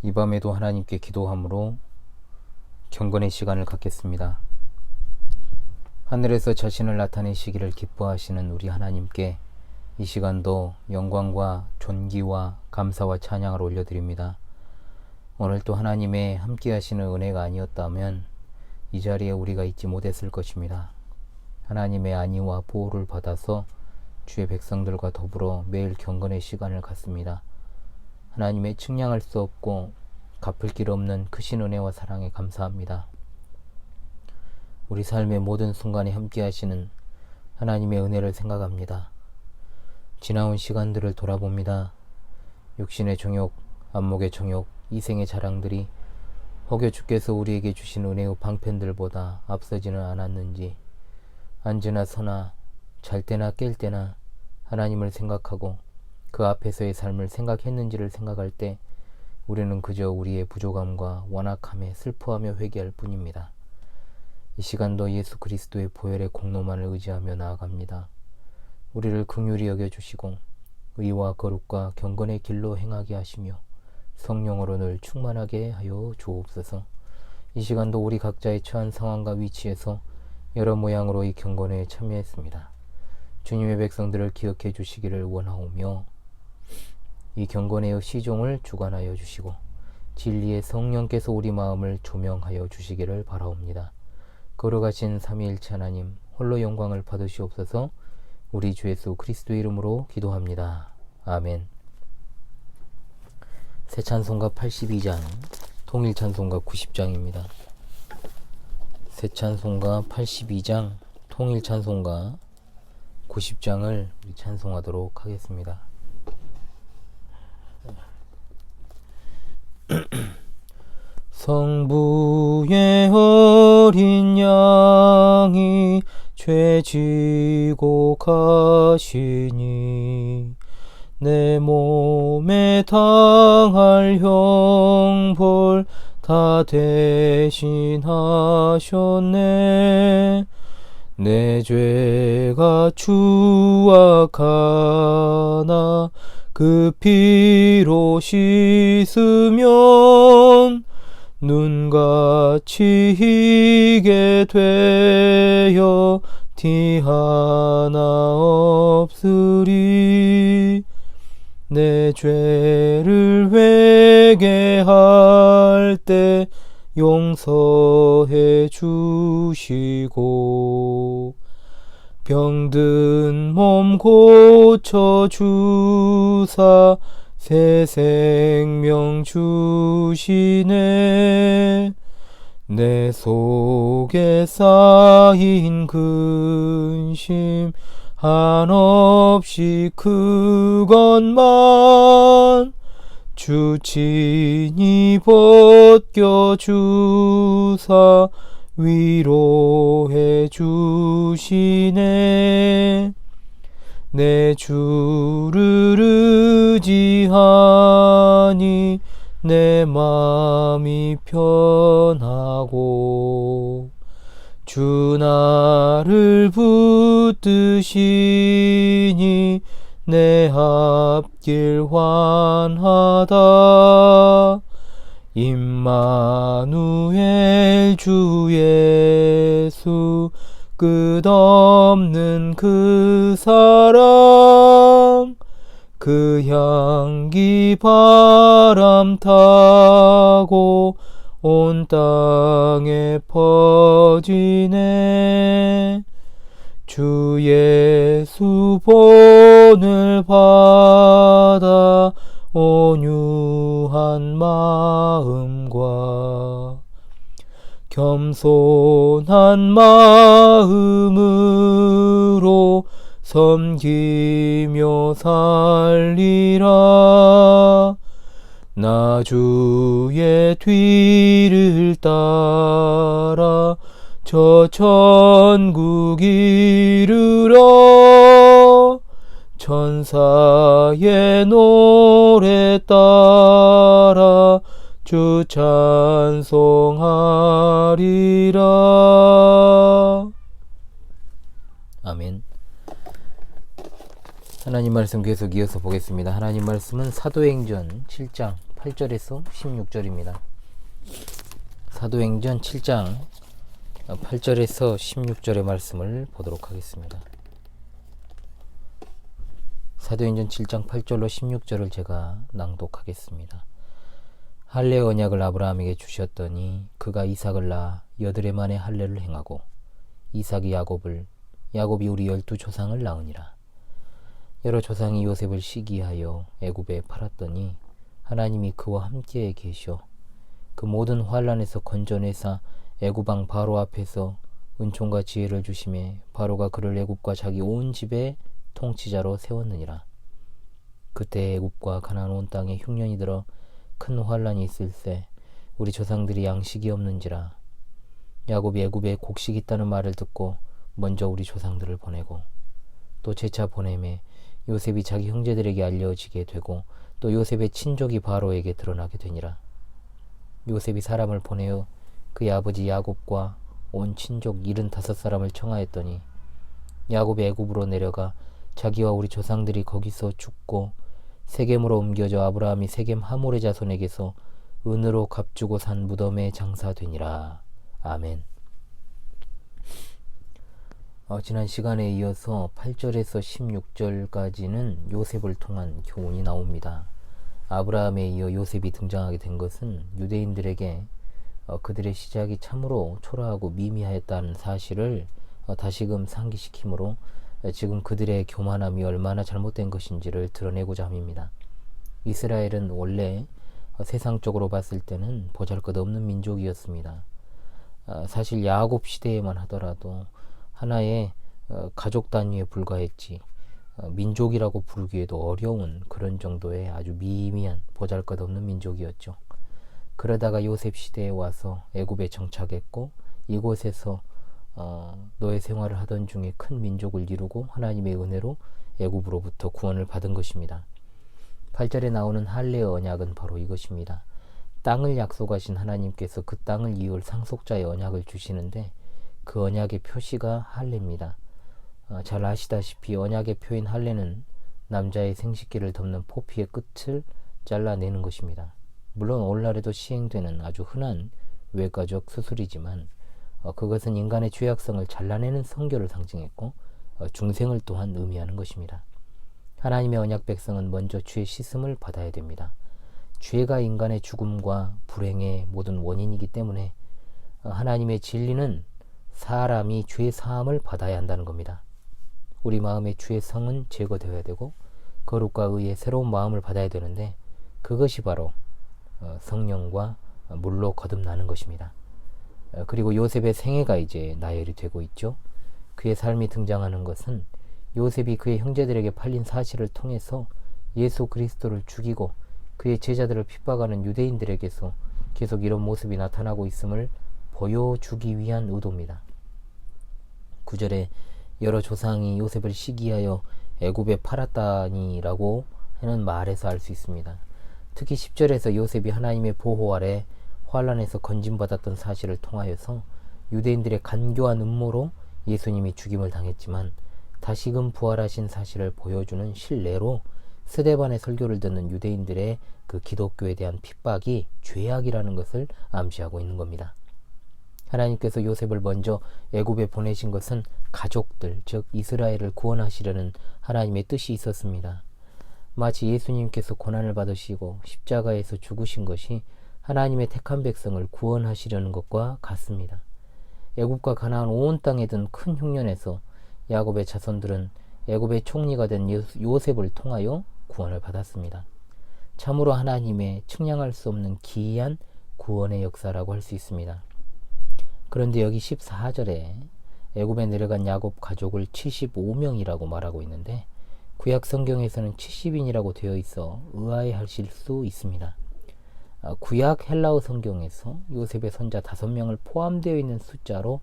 이 밤에도 하나님께 기도함으로 경건의 시간을 갖겠습니다. 하늘에서 자신을 나타내시기를 기뻐하시는 우리 하나님께 이 시간도 영광과 존귀와 감사와 찬양을 올려드립니다. 오늘 또 하나님의 함께 하시는 은혜가 아니었다면 이 자리에 우리가 있지 못했을 것입니다. 하나님의 안위와 보호를 받아서 주의 백성들과 더불어 매일 경건의 시간을 갖습니다. 하나님의 측량할 수 없고 갚을 길 없는 크신 은혜와 사랑에 감사합니다. 우리 삶의 모든 순간에 함께 하시는 하나님의 은혜를 생각합니다. 지나온 시간들을 돌아봅니다. 육신의 정욕, 안목의 정욕, 이생의 자랑들이 혹여 주께서 우리에게 주신 은혜의 방편들보다 앞서지는 않았는지, 앉으나 서나 잘 때나 깰 때나 하나님을 생각하고 그 앞에서의 삶을 생각했는지를 생각할 때 우리는 그저 우리의 부족함과 완악함에 슬퍼하며 회개할 뿐입니다. 이 시간도 예수 그리스도의 보혈의 공로만을 의지하며 나아갑니다. 우리를 긍휼히 여겨주시고 의와 거룩과 경건의 길로 행하게 하시며 성령으로 늘 충만하게 하여 주옵소서. 이 시간도 우리 각자의 처한 상황과 위치에서 여러 모양으로 이 경건에 참여했습니다. 주님의 백성들을 기억해 주시기를 원하오며 이 경건의 시종을 주관하여 주시고 진리의 성령께서 우리 마음을 조명하여 주시기를 바라옵니다. 거룩하신 삼위일체 하나님 홀로 영광을 받으시옵소서. 우리 주 예수 그리스도의 이름으로 기도합니다. 아멘. 새 찬송가 82장, 통일 찬송가 90장입니다. 새 찬송가 82장, 통일 찬송가 90장을 찬송하도록 하겠습니다. 성부의 어린 양이 죄 지고 가시니 내 몸에 당할 형벌 다 대신하셨네. 내 죄가 추악하나 그 피로 씻으면 눈같이 희게 되어 티 하나 없으리. 내 죄를 회개할 때 용서해 주시고 병든 몸 고쳐주사 새 생명 주시네. 내 속에 쌓인 근심 한없이 그것만 주 친히 벗겨주사 위로해 주시네. 내 주를 의지하니 내 맘이 편하고 주 나를 붙드시니 내 앞길 환하다. 임마누엘 주 예수 끝없는 그 사랑 그 향기 바람 타고 온 땅에 퍼지네. 주 예수 본을 받아 온유한 마음과 겸손한 마음으로 섬기며 살리라. 나 주의 뒤를 따라 저 천국 이르러 천사의 노래 따라 주 찬송하리라. 아멘. 하나님 말씀 계속 이어서 보겠습니다. 하나님 말씀은 사도행전 7장 8절에서 16절입니다. 사도행전 7장 8절에서 16절의 말씀을 보도록 하겠습니다. 사도행전 7장 8절로 16절을 제가 낭독하겠습니다. 할례 언약을 아브라함에게 주셨더니 그가 이삭을 낳아 여드레 만에 할례를 행하고 이삭이 야곱이 우리 12조상을 낳으니라. 여러 조상이 요셉을 시기하여 애굽에 팔았더니 하나님이 그와 함께 계셔 그 모든 환난에서 건져내사 애굽 왕 바로 앞에서 은총과 지혜를 주심에 바로가 그를 애굽과 자기 온 집의 통치자로 세웠느니라. 그때 애굽과 가나안 온 땅에 흉년이 들어 큰 환난이 있을세 우리 조상들이 양식이 없는지라. 야곱이 애굽에 곡식이 있다는 말을 듣고 먼저 우리 조상들을 보내고 또 재차 보내매 요셉이 자기 형제들에게 알려지게 되고 또 요셉의 친족이 바로에게 드러나게 되니라. 요셉이 사람을 보내어 그의 아버지 야곱과 온 친족 75사람을 청하였더니 야곱이 애굽으로 내려가 자기와 우리 조상들이 거기서 죽고 세겜으로 옮겨져 아브라함이 세겜 하몰의 자손에게서 은으로 값주고 산 무덤에 장사되니라. 아멘. 지난 시간에 이어서 8절에서 16절까지는 요셉을 통한 교훈이 나옵니다. 아브라함에 이어 요셉이 등장하게 된 것은 유대인들에게 그들의 시작이 참으로 초라하고 미미하였다는 사실을 다시금 상기시키므로 지금 그들의 교만함이 얼마나 잘못된 것인지를 드러내고자 함입니다. 이스라엘은 원래 세상적으로 봤을 때는 보잘것없는 민족이었습니다. 사실 야곱 시대에만 하더라도 하나의 가족 단위에 불과했지 민족이라고 부르기에도 어려운 그런 정도의 아주 미미한 보잘것없는 민족이었죠. 그러다가 요셉 시대에 와서 애굽에 정착했고 이곳에서 노예 생활을 하던 중에 큰 민족을 이루고 하나님의 은혜로 애굽으로부터 구원을 받은 것입니다. 8절에 나오는 할례 언약은 바로 이것입니다. 땅을 약속하신 하나님께서 그 땅을 이을 상속자의 언약을 주시는데 그 언약의 표시가 할례입니다. 잘 아시다시피 언약의 표인 할례는 남자의 생식기를 덮는 포피의 끝을 잘라내는 것입니다. 물론 오늘날에도 시행되는 아주 흔한 외과적 수술이지만 그것은 인간의 죄악성을 잘라내는 성결을 상징했고 중생을 또한 의미하는 것입니다. 하나님의 언약 백성은 먼저 죄 씻음을 받아야 됩니다. 죄가 인간의 죽음과 불행의 모든 원인이기 때문에 하나님의 진리는 사람이 죄 사함을 받아야 한다는 겁니다. 우리 마음의 죄 성은 제거되어야 되고 거룩과 의의 새로운 마음을 받아야 되는데 그것이 바로 성령과 물로 거듭나는 것입니다. 그리고 요셉의 생애가 이제 나열이 되고 있죠. 그의 삶이 등장하는 것은 요셉이 그의 형제들에게 팔린 사실을 통해서 예수 그리스도를 죽이고 그의 제자들을 핍박하는 유대인들에게서 계속 이런 모습이 나타나고 있음을 보여주기 위한 의도입니다. 9절에 여러 조상이 요셉을 시기하여 애굽에 팔았다니라고 하는 말에서 알 수 있습니다. 특히 10절에서 요셉이 하나님의 보호 아래 환난에서 건짐받았던 사실을 통하여서 유대인들의 간교한 음모로 예수님이 죽임을 당했지만 다시금 부활하신 사실을 보여주는 실례로 스데반의 설교를 듣는 유대인들의 그 기독교에 대한 핍박이 죄악이라는 것을 암시하고 있는 겁니다. 하나님께서 요셉을 먼저 애굽에 보내신 것은 가족들, 즉 이스라엘을 구원하시려는 하나님의 뜻이 있었습니다. 마치 예수님께서 고난을 받으시고 십자가에서 죽으신 것이 하나님의 택한 백성을 구원하시려는 것과 같습니다. 애굽과 가나안 온 땅에 든 큰 흉년에서 야곱의 자손들은 애굽의 총리가 된 요셉을 통하여 구원을 받았습니다. 참으로 하나님의 측량할 수 없는 기이한 구원의 역사라고 할 수 있습니다. 그런데 여기 14절에 애굽에 내려간 야곱 가족을 75명이라고 말하고 있는데 구약 성경에서는 70인이라고 되어 있어 의아해하실 수 있습니다. 구약 헬라어 성경에서 요셉의 손자 5명을 포함되어 있는 숫자로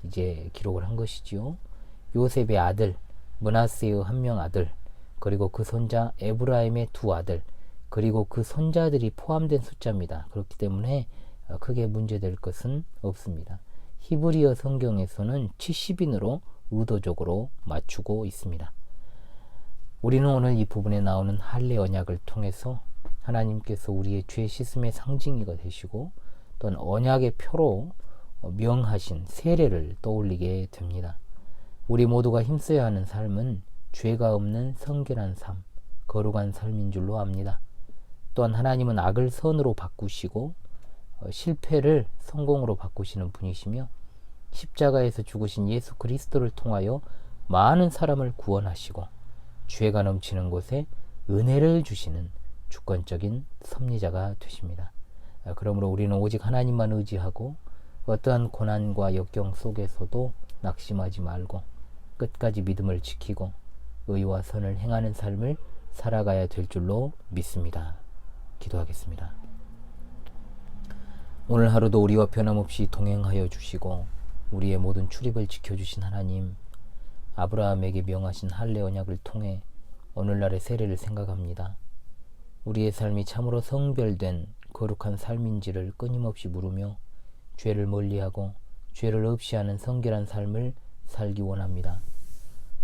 이제 기록을 한 것이지요. 요셉의 아들 므낫세의 1명 아들, 그리고 그 손자 에브라임의 2 아들, 그리고 그 손자들이 포함된 숫자입니다. 그렇기 때문에 크게 문제될 것은 없습니다. 히브리어 성경에서는 70인으로 의도적으로 맞추고 있습니다. 우리는 오늘 이 부분에 나오는 할례 언약을 통해서 하나님께서 우리의 죄 씻음의 상징이가 되시고 또한 언약의 표로 명하신 세례를 떠올리게 됩니다. 우리 모두가 힘써야 하는 삶은 죄가 없는 성결한 삶, 거룩한 삶인 줄로 압니다. 또한 하나님은 악을 선으로 바꾸시고 실패를 성공으로 바꾸시는 분이시며 십자가에서 죽으신 예수 그리스도를 통하여 많은 사람을 구원하시고 죄가 넘치는 곳에 은혜를 주시는 주권적인 섭리자가 되십니다. 그러므로 우리는 오직 하나님만 의지하고 어떠한 고난과 역경 속에서도 낙심하지 말고 끝까지 믿음을 지키고 의와 선을 행하는 삶을 살아가야 될 줄로 믿습니다. 기도하겠습니다. 오늘 하루도 우리와 변함없이 동행하여 주시고 우리의 모든 출입을 지켜주신 하나님, 아브라함에게 명하신 할례 언약을 통해 오늘날의 세례를 생각합니다. 우리의 삶이 참으로 성별된 거룩한 삶인지를 끊임없이 물으며 죄를 멀리하고 죄를 없이 하는 성결한 삶을 살기 원합니다.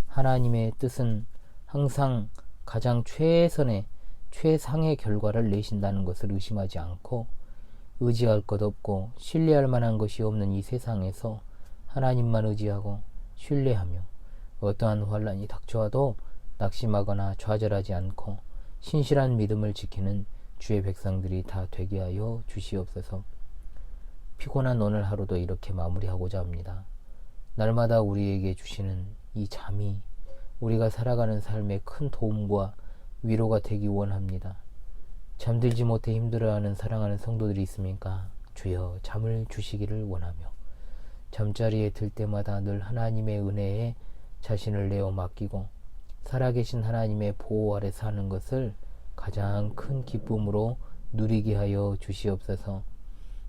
하나님의 뜻은 항상 가장 최상의 결과를 내신다는 것을 의심하지 않고 의지할 것 없고 신뢰할 만한 것이 없는 이 세상에서 하나님만 의지하고 신뢰하며 어떠한 환난이 닥쳐와도 낙심하거나 좌절하지 않고 신실한 믿음을 지키는 주의 백성들이 다 되게 하여 주시옵소서. 피곤한 오늘 하루도 이렇게 마무리하고자 합니다. 날마다 우리에게 주시는 이 잠이 우리가 살아가는 삶에 큰 도움과 위로가 되기 원합니다. 잠들지 못해 힘들어하는 사랑하는 성도들이 있습니까? 주여 잠을 주시기를 원하며 잠자리에 들 때마다 늘 하나님의 은혜에 자신을 내어 맡기고 살아계신 하나님의 보호 아래 사는 것을 가장 큰 기쁨으로 누리게 하여 주시옵소서.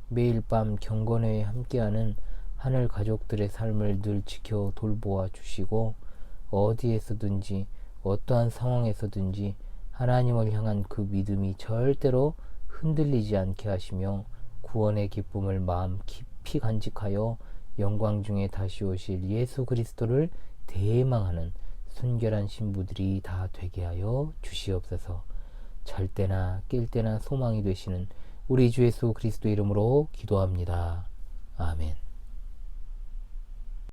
매일 밤 경건회에 함께하는 하늘 가족들의 삶을 늘 지켜 돌보아 주시고 어디에서든지 어떠한 상황에서든지 하나님을 향한 그 믿음이 절대로 흔들리지 않게 하시며 구원의 기쁨을 마음 깊이 간직하여 영광 중에 다시 오실 예수 그리스도를 대망하는 순결한 신부들이 다 되게 하여 주시옵소서. 잘 때나 깰 때나 소망이 되시는 우리 주 예수 그리스도 이름으로 기도합니다. 아멘.